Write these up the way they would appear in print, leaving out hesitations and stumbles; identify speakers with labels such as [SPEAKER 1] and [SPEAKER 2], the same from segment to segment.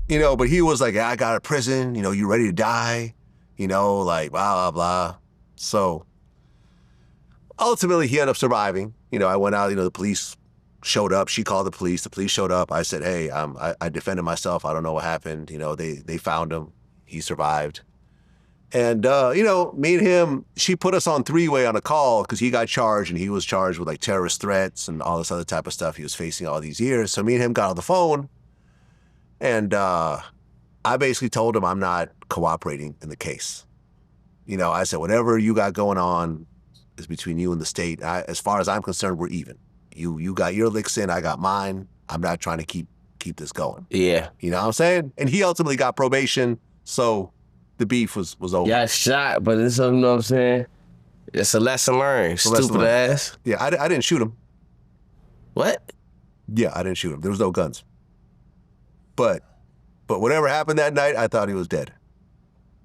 [SPEAKER 1] You know, but he was like, I got out of prison, you know, you ready to die? You know, like, blah, blah, blah. So ultimately, he ended up surviving. You know, I went out, you know, the police showed up. She called the police showed up. I said, hey, I defended myself. I don't know what happened. You know, they found him. He survived. And, you know, me and him, she put us on three-way on a call because he got charged, and he was charged with, like, terrorist threats and all this other type of stuff he was facing all these years. So me and him got on the phone, and I basically told him I'm not cooperating in the case. You know, I said, whatever you got going on is between you and the state. As far as I'm concerned, we're even. You got your licks in, I got mine. I'm not trying to keep this going.
[SPEAKER 2] Yeah.
[SPEAKER 1] You know what I'm saying? And he ultimately got probation, so the beef was over.
[SPEAKER 2] Yeah, shot, but it's, you know what I'm saying? It's a lesson learned, stupid ass.
[SPEAKER 1] Yeah, I didn't shoot him.
[SPEAKER 2] What?
[SPEAKER 1] Yeah, I didn't shoot him. There was no guns. But whatever happened that night, I thought he was dead.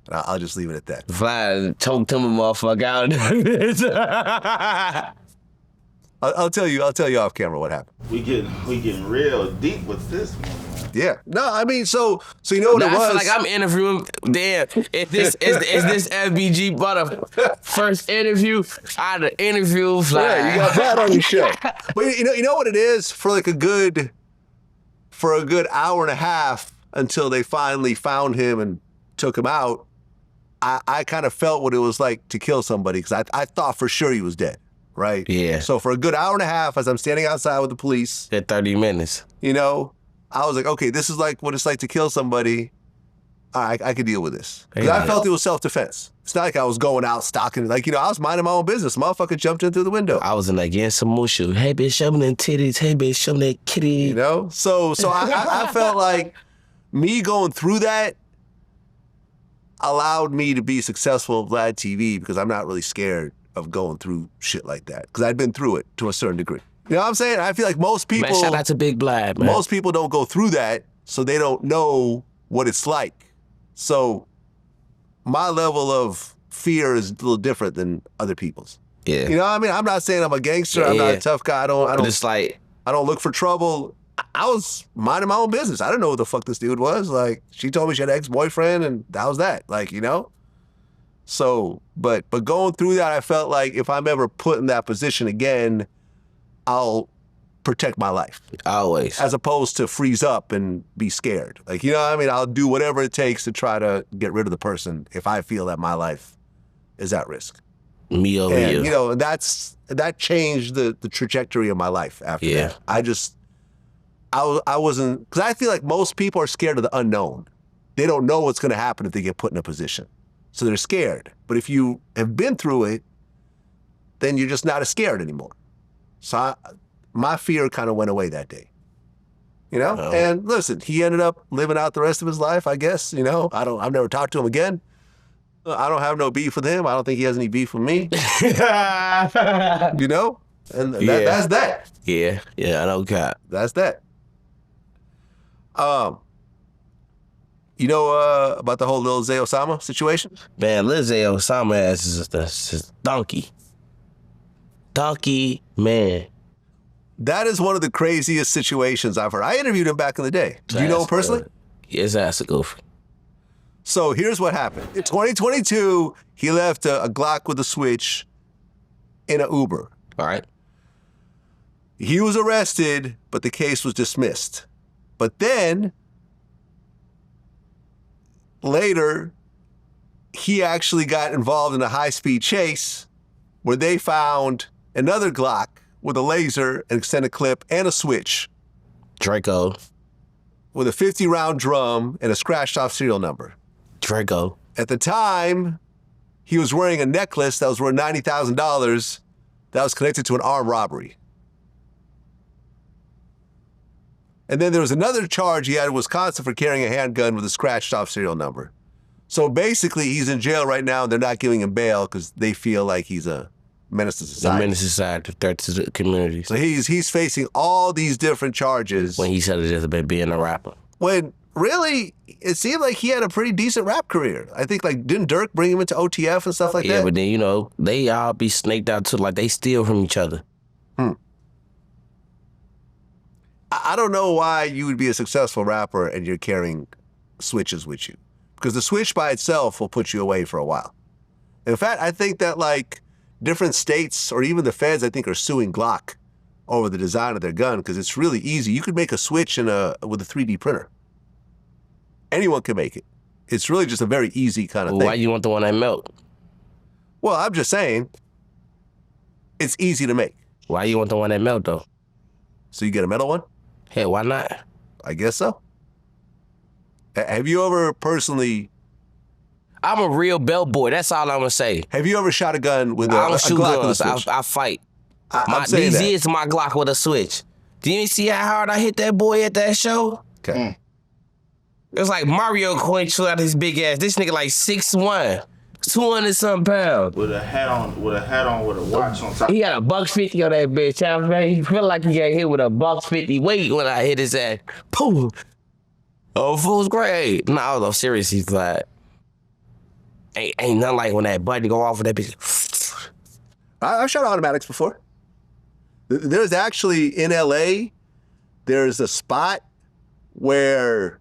[SPEAKER 1] I'll just leave it at that.
[SPEAKER 2] Vlad choked him a motherfucker out.
[SPEAKER 1] I'll tell you off camera what happened.
[SPEAKER 3] We getting real deep with this one.
[SPEAKER 1] Yeah. No, I mean, so you know what it was?
[SPEAKER 2] I feel like I'm interviewing. Damn, is this FBG Butta first interview? I'd have interviewed Vlad.
[SPEAKER 1] Yeah, you got Vlad on your show. But you know what it is? For a good hour and a half until they finally found him and took him out, I kind of felt what it was like to kill somebody, because I thought for sure he was dead, right?
[SPEAKER 2] Yeah.
[SPEAKER 1] So for a good hour and a half, as I'm standing outside with the police,
[SPEAKER 2] at 30 minutes,
[SPEAKER 1] you know, I was like, okay, this is like what it's like to kill somebody. All right, I could deal with this. Because I felt it was self-defense. It's not like I was going out stalking. Like, you know, I was minding my own business. Motherfucker jumped in through the window.
[SPEAKER 2] I was in like getting some mushu. Hey, bitch, show me them titties. Hey, bitch, show me that kitty.
[SPEAKER 1] You know? So I felt like me going through that allowed me to be successful at Vlad TV, because I'm not really scared of going through shit like that, because I'd been through it to a certain degree. You know what I'm saying? I feel like most people...
[SPEAKER 2] Man, shout out to Big Vlad, man.
[SPEAKER 1] Most people don't go through that, so they don't know what it's like. So my level of fear is a little different than other people's.
[SPEAKER 2] Yeah.
[SPEAKER 1] You know what I mean? I'm not saying I'm a gangster. I'm not a tough guy. I don't look for trouble. I was minding my own business. I didn't know what the fuck this dude was. Like, she told me she had an ex-boyfriend, and that was that. Like, you know? So, but going through that, I felt like if I'm ever put in that position again, I'll protect my life.
[SPEAKER 2] Always.
[SPEAKER 1] As opposed to freeze up and be scared. Like, you know what I mean? I'll do whatever it takes to try to get rid of the person if I feel that my life is at risk.
[SPEAKER 2] Me over you.
[SPEAKER 1] You know, that changed the trajectory of my life after that. I wasn't, because I feel like most people are scared of the unknown. They don't know what's going to happen if they get put in a position. So they're scared. But if you have been through it, then you're just not as scared anymore. So my fear kind of went away that day. You know? Oh. And listen, he ended up living out the rest of his life, I guess. You know, I've never talked to him again. I don't have no beef with him. I don't think he has any beef with me. You know? And that's that.
[SPEAKER 2] Yeah, I don't care.
[SPEAKER 1] That's that. You know about the whole Lil Zay Osama situation?
[SPEAKER 2] Man, Lil Zay Osama is just donkey. Donkey, man.
[SPEAKER 1] That is one of the craziest situations I've heard. I interviewed him back in the day. Do you know him personally?
[SPEAKER 2] His ass a goofy.
[SPEAKER 1] So here's what happened. In 2022, he left a Glock with a switch in an Uber.
[SPEAKER 2] All right.
[SPEAKER 1] He was arrested, but the case was dismissed. But then, later, he actually got involved in a high-speed chase where they found another Glock with a laser, an extended clip, and a switch.
[SPEAKER 2] Draco.
[SPEAKER 1] With a 50-round drum and a scratched-off serial number.
[SPEAKER 2] Draco.
[SPEAKER 1] At the time, he was wearing a necklace that was worth $90,000 that was connected to an armed robbery. And then there was another charge he had in Wisconsin for carrying a handgun with a scratched-off serial number. So basically, he's in jail right now, and they're not giving him bail because they feel like he's a menace to society.
[SPEAKER 2] A menace to society, a threat to the community.
[SPEAKER 1] So he's facing all these different charges.
[SPEAKER 2] When he said it just about being a rapper.
[SPEAKER 1] When really, it seemed like he had a pretty decent rap career. I think, like, didn't Durk bring him into OTF and stuff like that?
[SPEAKER 2] Yeah, but then, you know, they all be snaked out too, like they steal from each other.
[SPEAKER 1] I don't know why you would be a successful rapper and you're carrying switches with you. Because the switch by itself will put you away for a while. In fact, I think that like different states or even the feds, I think, are suing Glock over the design of their gun because it's really easy. You could make a switch with a 3D printer. Anyone can make it. It's really just a very easy kind of thing.
[SPEAKER 2] Why you want the one that melt?
[SPEAKER 1] Well, I'm just saying, it's easy to make.
[SPEAKER 2] Why you want the one that melt though?
[SPEAKER 1] So you get a metal one?
[SPEAKER 2] Hey, why not?
[SPEAKER 1] I guess so. Have you ever personally...
[SPEAKER 2] I'm a real bellboy. That's all I'm gonna say.
[SPEAKER 1] Have you ever shot a gun with
[SPEAKER 2] I don't
[SPEAKER 1] a
[SPEAKER 2] shoot
[SPEAKER 1] Glock with a
[SPEAKER 2] guns.
[SPEAKER 1] switch?
[SPEAKER 2] I fight.
[SPEAKER 1] I'm saying
[SPEAKER 2] These
[SPEAKER 1] that.
[SPEAKER 2] is my Glock with a switch. Do you see how hard I hit that boy at that show?
[SPEAKER 1] Okay.
[SPEAKER 2] It was like Mario Coin shot out his big ass. This nigga like 6'1", 200-something pounds.
[SPEAKER 3] With a hat on, with a watch on top.
[SPEAKER 2] He had $150 on that bitch. I mean, he feel like he got hit with $150 weight when I hit his ass. Pooh. Oh, fool's great. No, seriously, Vlad. Ain't nothing like when that button go off with that bitch.
[SPEAKER 1] I've shot automatics before. There's actually, in LA, there's a spot where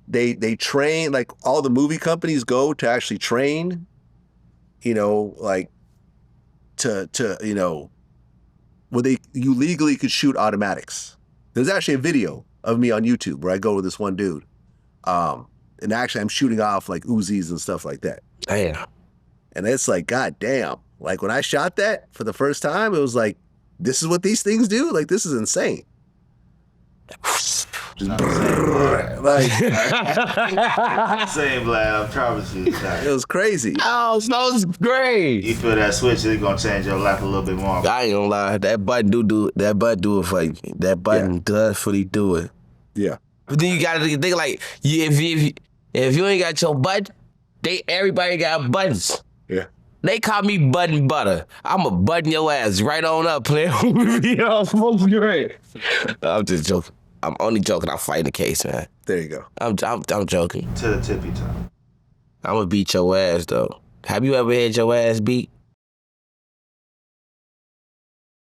[SPEAKER 1] they train, like all the movie companies go to actually train, like to where you legally could shoot automatics. There's actually a video of me on YouTube where I go with this one dude. And actually I'm shooting off like Uzis and stuff like that.
[SPEAKER 2] Damn.
[SPEAKER 1] And it's like, God damn. Like when I shot that for the first time, it was like, this is what these things do? Like, this is insane.
[SPEAKER 3] Not the same,
[SPEAKER 1] Like,
[SPEAKER 3] same, Vlad. I promise you.
[SPEAKER 1] it was crazy.
[SPEAKER 2] Oh, smells great.
[SPEAKER 3] You feel that switch, it's gonna change your life a little bit more.
[SPEAKER 2] I ain't gonna lie, that button do it for you. That button does fully do it.
[SPEAKER 1] Yeah.
[SPEAKER 2] But then you gotta think like, if you ain't got your button, everybody got buttons.
[SPEAKER 1] Yeah.
[SPEAKER 2] They call me Button Butter. I'ma button your ass right on up, player. Yo, smells great. I'm just joking. I'm only joking. I'm fighting the case, man.
[SPEAKER 1] There you go.
[SPEAKER 2] I'm joking.
[SPEAKER 3] To the tippy top.
[SPEAKER 2] I'm gonna beat your ass though. Have you ever had your ass beat?